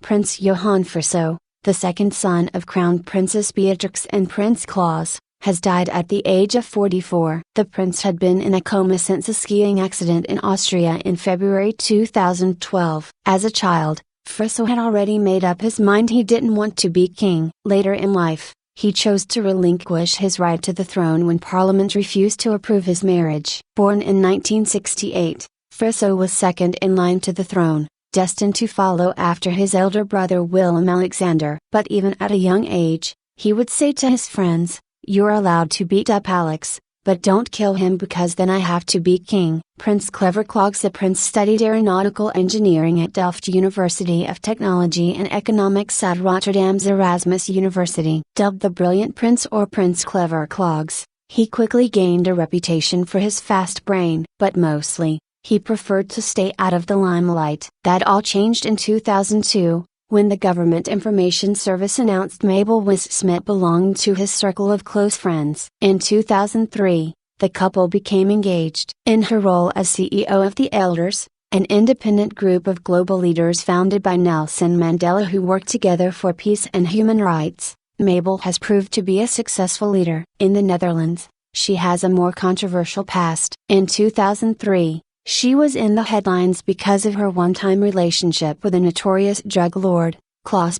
Prince Johan Friso, the second son of Crown Princess Beatrix and Prince Claus, has died at the age of 44. The prince had been in a coma since a skiing accident in Austria in February 2012. As a child, Friso had already made up his mind he didn't want to be king. Later in life, he chose to relinquish his right to the throne when Parliament refused to approve his marriage. Born in 1968, Friso was second in line to the throne, destined to follow after his elder brother Willem-Alexander. But even at a young age, he would say to his friends, "You're allowed to beat up Alex, but don't kill him because then I have to be king." Prince Clever-clogs. The prince studied aeronautical engineering at Delft University of Technology and economics at Rotterdam's Erasmus University. Dubbed the Brilliant Prince or Prince Clever-clogs, he quickly gained a reputation for his fast brain. But mostly, he preferred to stay out of the limelight. That all changed in 2002. When the Government Information Service announced Mabel Wisse Smit belonged to his circle of close friends. In 2003, the couple became engaged. In her role as CEO of the Elders, an independent group of global leaders founded by Nelson Mandela who work together for peace and human rights, Mabel has proved to be a successful leader. In the Netherlands, she has a more controversial past. In 2003, she was in the headlines because of her one-time relationship with a notorious drug lord, Claus.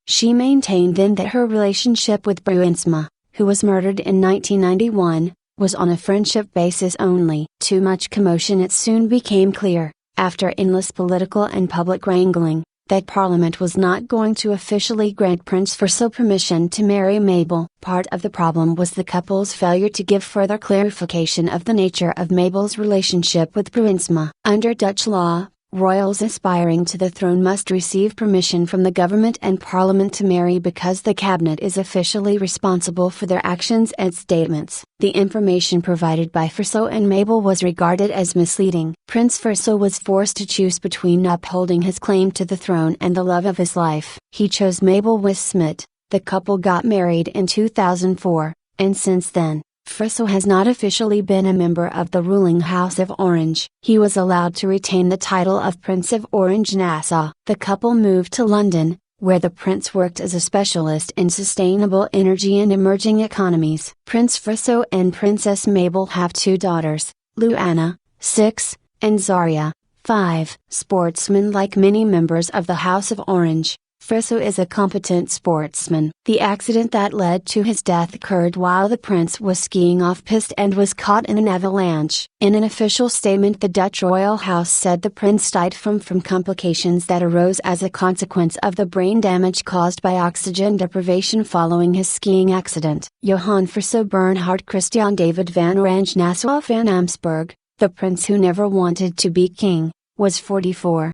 She maintained then that her relationship with Bruinsma, who was murdered in 1991, was on a friendship basis only. Too much commotion. It soon became clear, after endless political and public wrangling, that Parliament was not going to officially grant Prince Friso permission to marry Mabel. Part of the problem was the couple's failure to give further clarification of the nature of Mabel's relationship with Bruinsma. Under Dutch law, royals aspiring to the throne must receive permission from the government and Parliament to marry because the cabinet is officially responsible for their actions and statements. The information provided by Friso and Mabel was regarded as misleading. Prince Friso was forced to choose between upholding his claim to the throne and the love of his life. He chose Mabel Wisse Smit. The couple got married in 2004, and since then, Friso has not officially been a member of the ruling House of Orange. He was allowed to retain the title of Prince of Orange-Nassau. The couple moved to London, where the prince worked as a specialist in sustainable energy and emerging economies. Prince Friso and Princess Mabel have two daughters, Luana, 6, and Zaria, 5. Sportsman. Like many members of the House of Orange, Friso is a competent sportsman. The accident that led to his death occurred while the prince was skiing off-piste and was caught in an avalanche. In an official statement, the Dutch royal house said the prince died from complications that arose as a consequence of the brain damage caused by oxygen deprivation following his skiing accident. Johan Friso Bernhard Christian David van Orange-Nassau van Amsberg, the prince who never wanted to be king, was 44.